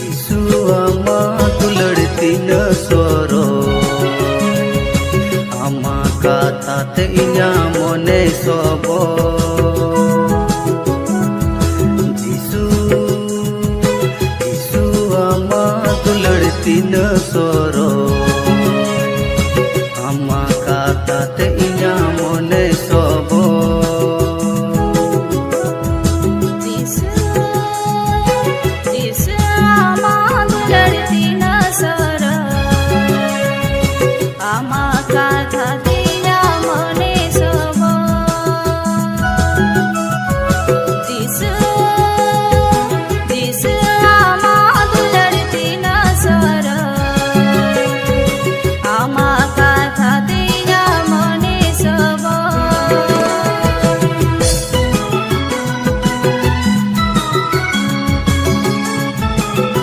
ईसु आमा दुलड़ती न सोरो आमा काताते इन्या मोने सोबो ईसु आमा दुलड़ती न सोरो